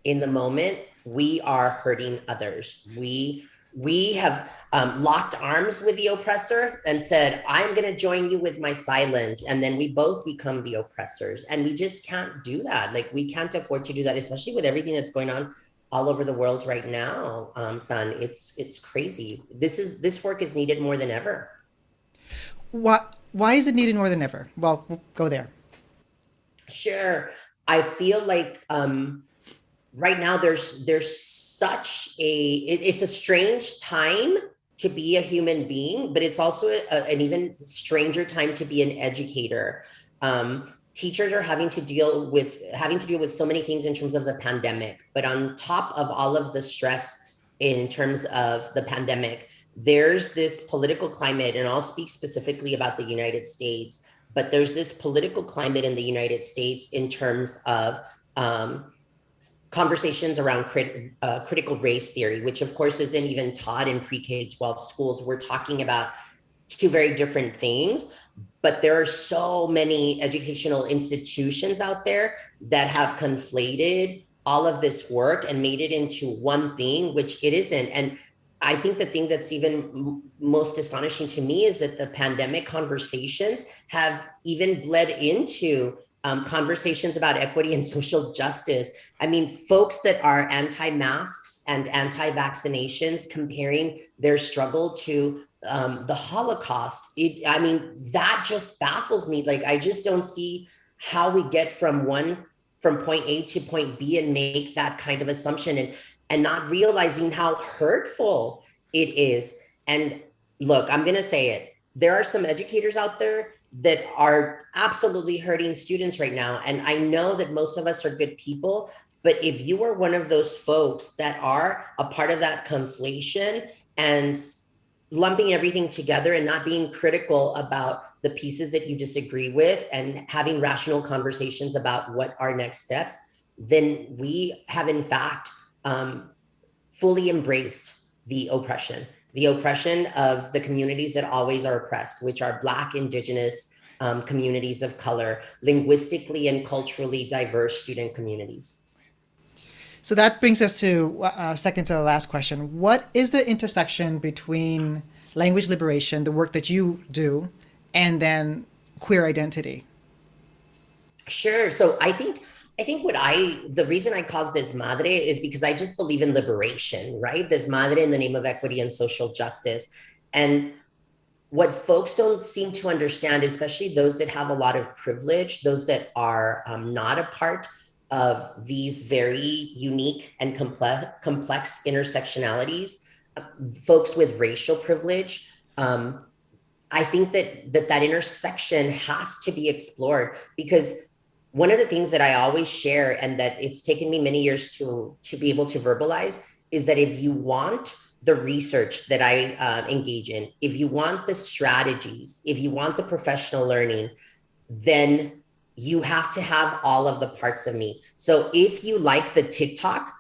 in the moment, we are hurting others. We have locked arms with the oppressor and said, I'm going to join you with my silence. And then we both become the oppressors. And we just can't do that. Like we can't afford to do that, especially with everything that's going on all over the world right now. It's crazy. This work is needed more than ever. Why is it needed more than ever? Well, we'll go there. Sure. I feel like right now there's it's a strange time to be a human being, but it's also an even stranger time to be an educator. Teachers are having to deal with so many things in terms of the pandemic, but on top of all of the stress in terms of the pandemic, there's this political climate, and I'll speak specifically about the United States, but there's this political climate in the United States in terms of conversations around critical race theory, which of course isn't even taught in pre-K 12 schools. We're talking about two very different things, but there are so many educational institutions out there that have conflated all of this work and made it into one thing, which it isn't. And I think the thing that's even most astonishing to me is that the pandemic conversations have even bled into conversations about equity and social justice. I mean, folks that are anti-masks and anti-vaccinations comparing their struggle to the Holocaust. I mean, that just baffles me. Like, I just don't see how we get from point A to point B and make that kind of assumption, and not realizing how hurtful it is. And look, I'm going to say it. There are some educators out there that are absolutely hurting students right now. And I know that most of us are good people, but if you are one of those folks that are a part of that conflation and lumping everything together and not being critical about the pieces that you disagree with and having rational conversations about what are next steps, then we have in fact fully embraced the oppression of the communities that always are oppressed, which are Black, Indigenous communities of color, linguistically and culturally diverse student communities. So that brings us to second to the last question. What is the intersection between language liberation, the work that you do, and then queer identity? Sure. So I think the reason I cause Desmadre is because I just believe in liberation, right? Desmadre in the name of equity and social justice. And what folks don't seem to understand, especially those that have a lot of privilege, those that are not a part of these very unique and complex intersectionalities, folks with racial privilege, I think that intersection has to be explored, because one of the things that I always share, and that it's taken me many years to be able to verbalize, is that if you want the research that I engage in, if you want the strategies, if you want the professional learning, then you have to have all of the parts of me. So if you like the TikTok,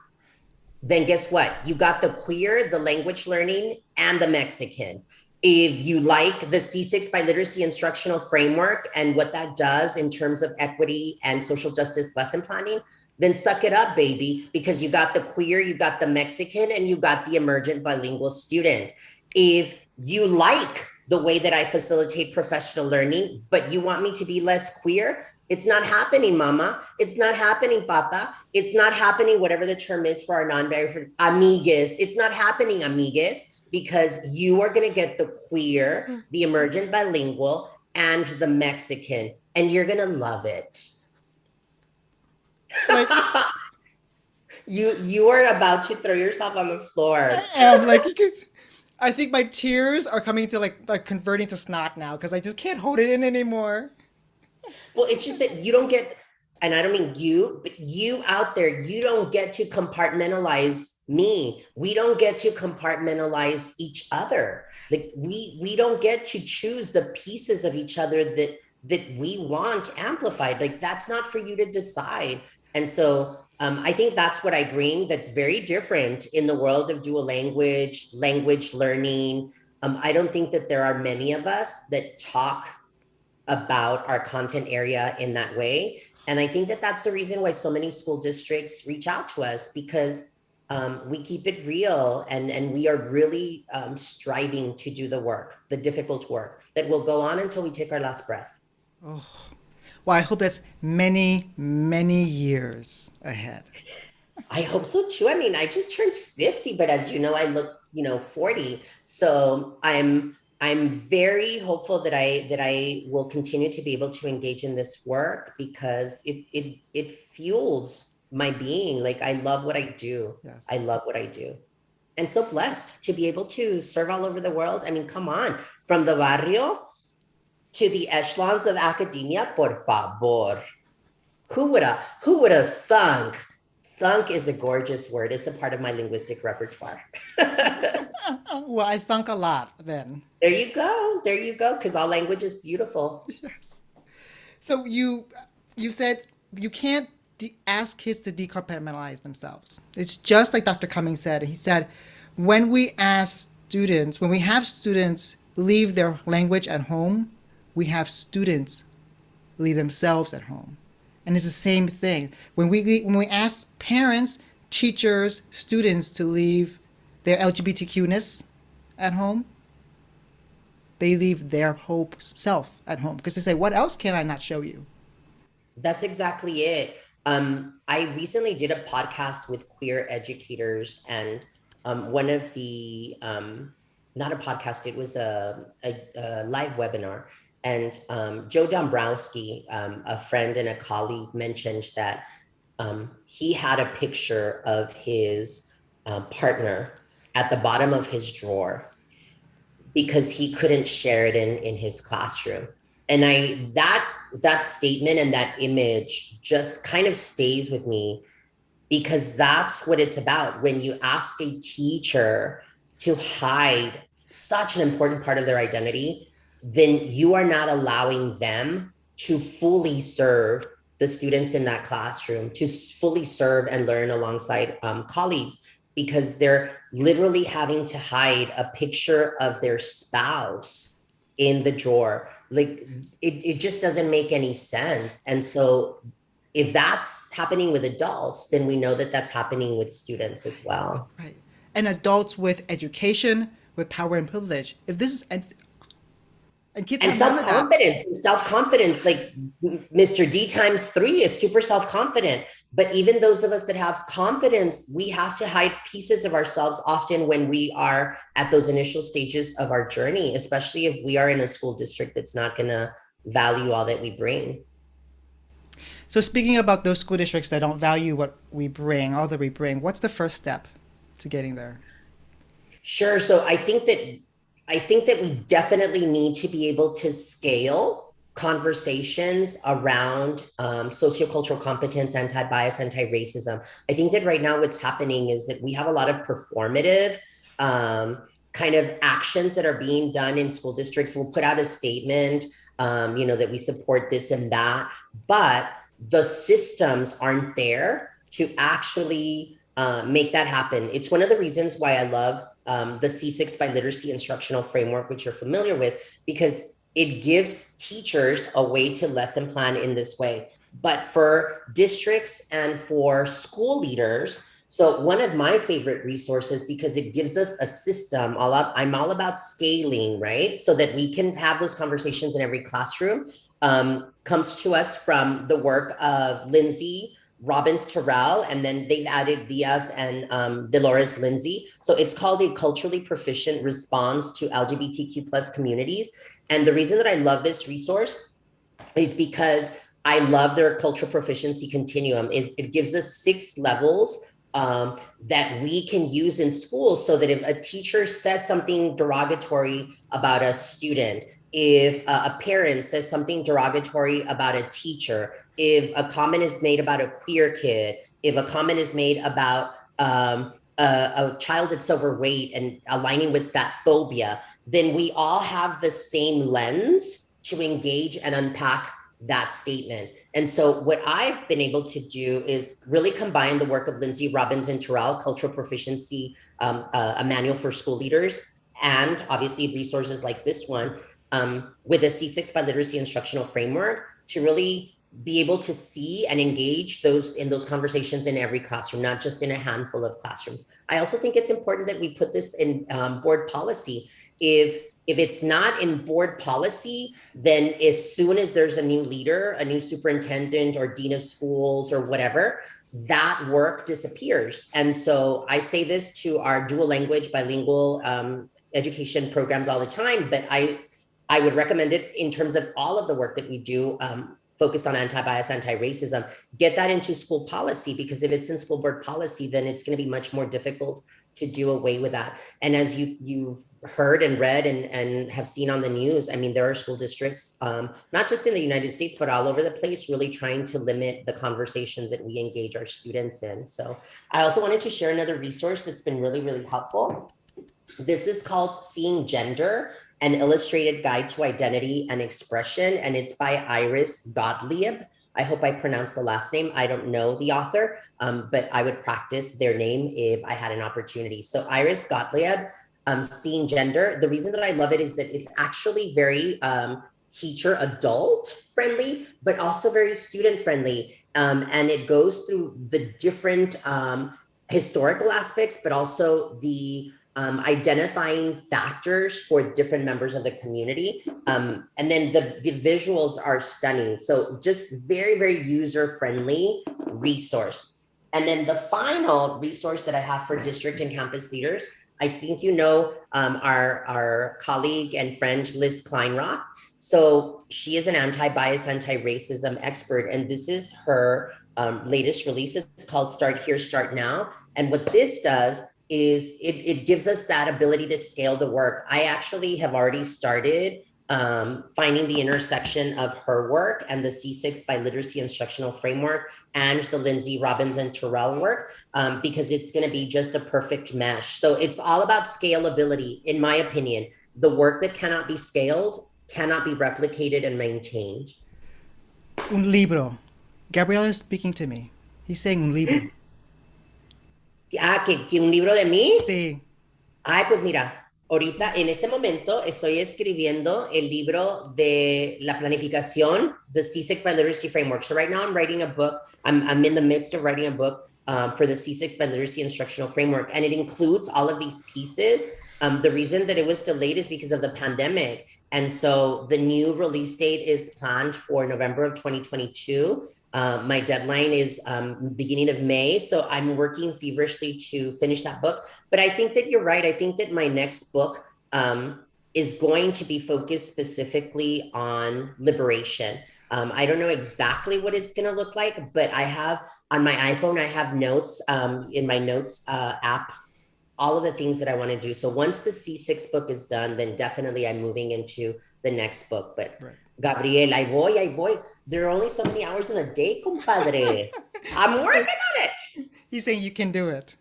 then guess what? You got the queer, the language learning, and the Mexican. If you like the C6 Biliteracy Instructional Framework and what that does in terms of equity and social justice lesson planning, then suck it up, baby, because you got the queer, you got the Mexican, and you got the emergent bilingual student. If you like the way that I facilitate professional learning, but you want me to be less queer, it's not happening, mama. It's not happening, papa. It's not happening, whatever the term is for our non-binary, amigues. It's not happening, amigues, because you are going to get the queer, the emergent bilingual, and the Mexican, and you're going to love it. Like, you are about to throw yourself on the floor. like, because I think my tears are coming to like converting to snot now because I just can't hold it in anymore. Well, it's just that you don't get, and I don't mean you, but you out there, you don't get to compartmentalize me. We don't get to compartmentalize each other. Like we don't get to choose the pieces of each other that we want amplified. Like, that's not for you to decide. And so I think that's what I bring that's very different in the world of dual language learning. I don't think that there are many of us that talk about our content area in that way. And I think that that's the reason why so many school districts reach out to us, because we keep it real, and we are really striving to do the work, the difficult work that will go on until we take our last breath. Oh, well, I hope that's many, many years ahead. I hope so too. I mean, I just turned 50, but as you know, I look, 40. So I'm very hopeful that I will continue to be able to engage in this work, because it fuels my being. Like, I love what I do. Yes. I love what I do. And so blessed to be able to serve all over the world. I mean, come on, from the barrio to the echelons of academia, por favor. Who would have thunk? Thunk is a gorgeous word. It's a part of my linguistic repertoire. Well, I thunk a lot then. There you go. There you go. Because all language is beautiful. Yes. So you said you can't ask kids to decompartmentalize themselves. It's just like Dr. Cummings said. He said, when we have students leave their language at home, we have students leave themselves at home. And it's the same thing. When we ask parents, teachers, students to leave their LGBTQ-ness at home, they leave their whole self at home because they say, "What else can I not show you?" That's exactly it. I recently did a podcast with queer educators, and one of the not a podcast, it was a live webinar. And Joe Dombrowski, a friend and a colleague, mentioned that he had a picture of his partner at the bottom of his drawer because he couldn't share it in his classroom. And that statement and that image just kind of stays with me, because that's what it's about. When you ask a teacher to hide such an important part of their identity, then you are not allowing them to fully serve the students in that classroom, to fully serve and learn alongside colleagues, because they're literally having to hide a picture of their spouse in the drawer. Like, it just doesn't make any sense. And so if that's happening with adults, then we know that that's happening with students as well. Right. And adults with education, with power and privilege. If this is and kids And have none of that. self-confidence, like Mr. D times 3 is super self-confident. But even those of us that have confidence, we have to hide pieces of ourselves often when we are at those initial stages of our journey, especially if we are in a school district that's not going to value all that we bring. So speaking about those school districts that don't value what we bring, all that we bring, what's the first step to getting there? Sure. So I think that we definitely need to be able to scale conversations around sociocultural competence, anti-bias, anti-racism. I think that right now what's happening is that we have a lot of performative kind of actions that are being done in school districts. We'll put out a statement, that we support this and that, but the systems aren't there to actually make that happen. It's one of the reasons why I love the C6 by Literacy instructional framework, which you're familiar with, because it gives teachers a way to lesson plan in this way. But for districts and for school leaders, so one of my favorite resources, because it gives us a system, I'm all about scaling, right? So that we can have those conversations in every classroom, comes to us from the work of Lindsay Robbins Terrell, and then they've added Diaz and Dolores Lindsay. So it's called a culturally proficient response to LGBTQ plus communities. And the reason that I love this resource is because I love their cultural proficiency continuum. It gives us 6 levels that we can use in schools, so that if a teacher says something derogatory about a student, if a parent says something derogatory about a teacher, if a comment is made about a queer kid, if a comment is made about a child that's overweight and aligning with fat phobia, then we all have the same lens to engage and unpack that statement. And so what I've been able to do is really combine the work of Lindsay Robbins and Terrell, Cultural Proficiency, a manual for school leaders, and obviously resources like this one, with a C6 by Literacy instructional framework, to really be able to see and engage those conversations in every classroom, not just in a handful of classrooms. I also think it's important that we put this in board policy. If it's not in board policy, then as soon as there's a new leader, a new superintendent or dean of schools or whatever, that work disappears. And so I say this to our dual language, bilingual education programs all the time, but I would recommend it in terms of all of the work that we do focused on anti-bias, anti-racism, get that into school policy, because if it's in school board policy, then it's going to be much more difficult to do away with that. And as you've heard and read and have seen on the news, I mean, there are school districts, not just in the United States, but all over the place, really trying to limit the conversations that we engage our students in. So I also wanted to share another resource that's been really, really helpful. This is called Seeing Gender, an illustrated guide to identity and expression, and it's by Iris Gottlieb. I hope I pronounced the last name. I don't know the author, but I would practice their name if I had an opportunity. So Iris Gottlieb, Seeing Gender. The reason that I love it is that it's actually very teacher adult friendly, but also very student friendly. And it goes through the different historical aspects, but also the identifying factors for different members of the community. And then the visuals are stunning. So just very, very user-friendly resource. And then the final resource that I have for district and campus leaders, I think you know our colleague and friend, Liz Kleinrock. So she is an anti-bias, anti-racism expert. And this is her latest release. It's called Start Here, Start Now. And what this does is it gives us that ability to scale the work. I actually have already started finding the intersection of her work and the C6 by Literacy Instructional Framework and the Lindsay Robbins and Terrell work, because it's going to be just a perfect mesh. So it's all about scalability, in my opinion. The work that cannot be scaled cannot be replicated and maintained. Un libro. Gabriel is speaking to me. He's saying un libro. Que un libro de mí. Sí. Ay, pues mira, ahorita en este momento estoy escribiendo el libro de la planificación, the C6 by Literacy Framework. So right now I'm writing a book. I'm in the midst of writing a book for the C6 by Literacy Instructional Framework, and it includes all of these pieces. The reason that it was delayed is because of the pandemic. And so the new release date is planned for November of 2022. My deadline is beginning of May. So I'm working feverishly to finish that book. But I think that you're right. I think that my next book is going to be focused specifically on liberation. I don't know exactly what it's going to look like, but I have on my iPhone, I have notes in my notes app, all of the things that I want to do. So once the C6 book is done, then definitely I'm moving into the next book. But right. Gabriel, I voy. There are only so many hours in a day, compadre. I'm working on it. He's saying you can do it.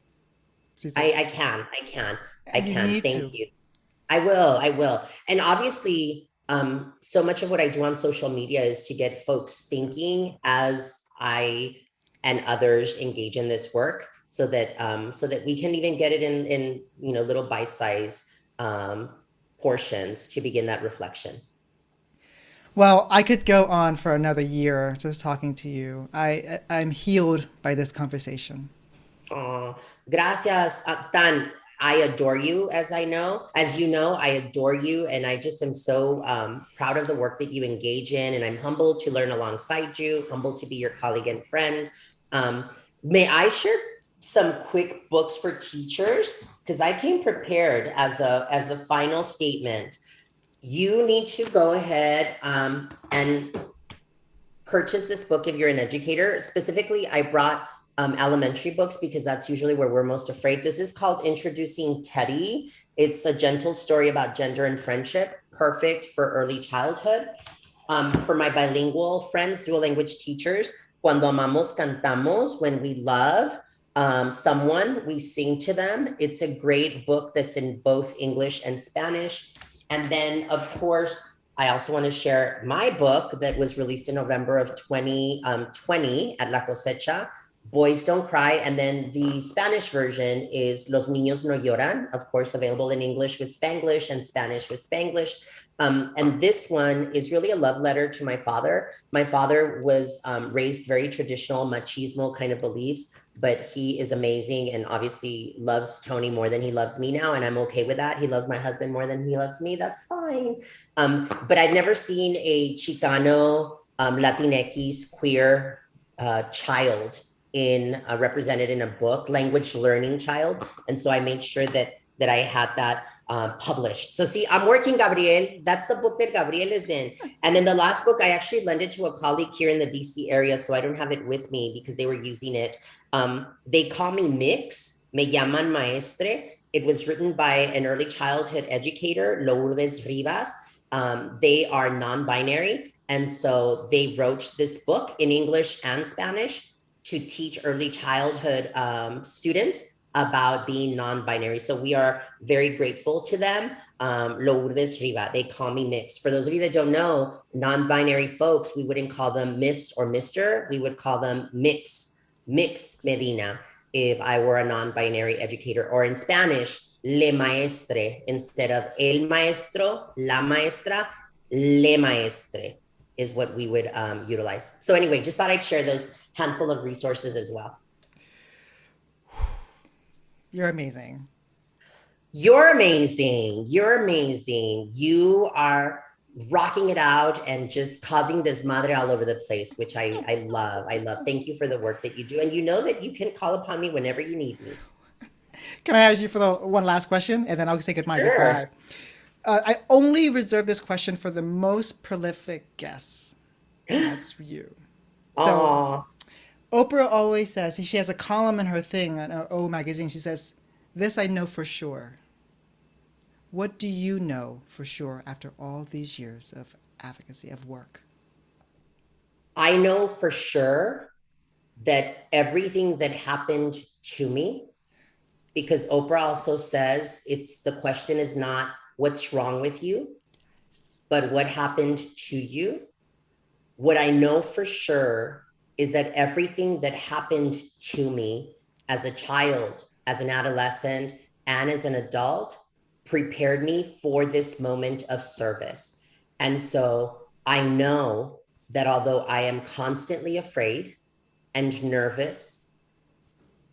I can. Thank you. I will. And obviously, so much of what I do on social media is to get folks thinking as I and others engage in this work, so that we can even get it in little bite-sized portions to begin that reflection. Well, I could go on for another year just talking to you. I'm healed by this conversation. Oh, gracias, Tan. I adore you, as you know, I adore you. And I just am so proud of the work that you engage in. And I'm humbled to learn alongside you, humbled to be your colleague and friend. May I share some quick books for teachers? Because I came prepared as a final statement. You need to go ahead and purchase this book if you're an educator. Specifically, I brought elementary books because that's usually where we're most afraid. This is called Introducing Teddy. It's a gentle story about gender and friendship, perfect for early childhood. For my bilingual friends, dual language teachers, Cuando amamos, cantamos, when we love someone, we sing to them. It's a great book that's in both English and Spanish. And then, of course, I also want to share my book that was released in November of 2020 at La Cosecha, Boys Don't Cry. And then the Spanish version is Los Niños No Lloran, of course, available in English with Spanglish and Spanish with Spanglish. And this one is really a love letter to my father. My father was raised very traditional, machismo kind of beliefs, but he is amazing and obviously loves Tony more than he loves me now. And I'm okay with that. He loves my husband more than he loves me. That's fine. But I've never seen a Chicano, Latinx, queer child represented in a book, language learning child. And so I made sure that I had that published. So see, I'm working Gabriel. That's the book that Gabriel is in. And then the last book, I actually lent it to a colleague here in the DC area, so I don't have it with me because they were using it. They call me Mix, me llaman maestre. It was written by an early childhood educator, Lourdes Rivas. They are non-binary, and so they wrote this book in English and Spanish to teach early childhood students about being non-binary. So we are very grateful to them. Lourdes Riva, they call me Mix. For those of you that don't know, non-binary folks, we wouldn't call them Miss or Mr. We would call them Mix, Mix Medina, if I were a non-binary educator. Or in Spanish, le maestre, instead of el maestro, la maestra, le maestre is what we would utilize. So anyway, just thought I'd share those handful of resources as well. You're amazing. You're amazing. You're amazing. You are rocking it out and just causing this madre all over the place, which I love. I love. Thank you for the work that you do. And you know that you can call upon me whenever you need me. Can I ask you for the one last question, and then I'll say goodbye. Sure. I only reserve this question for the most prolific guests, and that's you. So Aw. Oprah always says, she has a column in her thing on O magazine. She says, "This I know for sure." What do you know for sure after all these years of advocacy, of work? I know for sure that everything that happened to me, because Oprah also says the question is not what's wrong with you, but what happened to you. What I know for sure is that everything that happened to me as a child, as an adolescent, and as an adult prepared me for this moment of service. And so I know that although I am constantly afraid and nervous,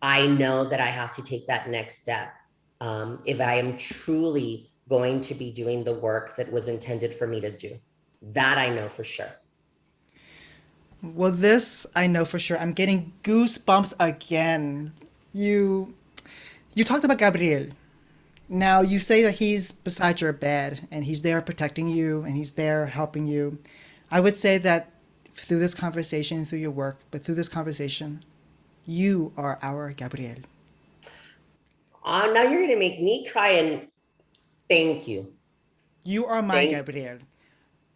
I know that I have to take that next step if I am truly going to be doing the work that was intended for me to do. That I know for sure. Well, this I know for sure. I'm getting goosebumps again. You you talked about Gabriel. Now you say that he's beside your bed and he's there protecting you and he's there helping you. I would say that through this conversation, through your work, but through this conversation, you are our Gabriel. Now you're going to make me cry, and thank you. You are my Thank Gabriel.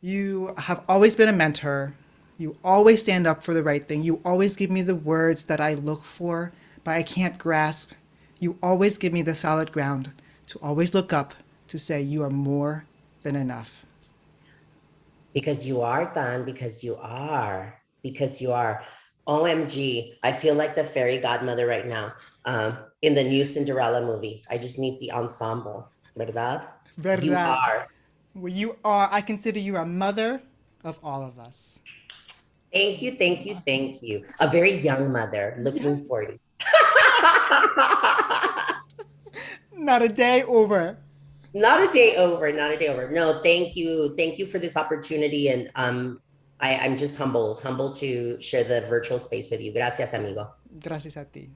You have always been a mentor. You always stand up for the right thing. You always give me the words that I look for, but I can't grasp. You always give me the solid ground to always look up to say you are more than enough. Because you are, Dan, because you are, because you are. OMG, I feel like the fairy godmother right now in the new Cinderella movie. I just need the ensemble, ¿verdad? You Verdad. are. Well, you are, I consider you a mother of all of us. Thank you, thank you, thank you. A very young mother Yeah, looking for you. not a day over. Not a day over, not a day over. No, thank you. Thank you for this opportunity. And I'm just humbled to share the virtual space with you. Gracias, amigo. Gracias a ti.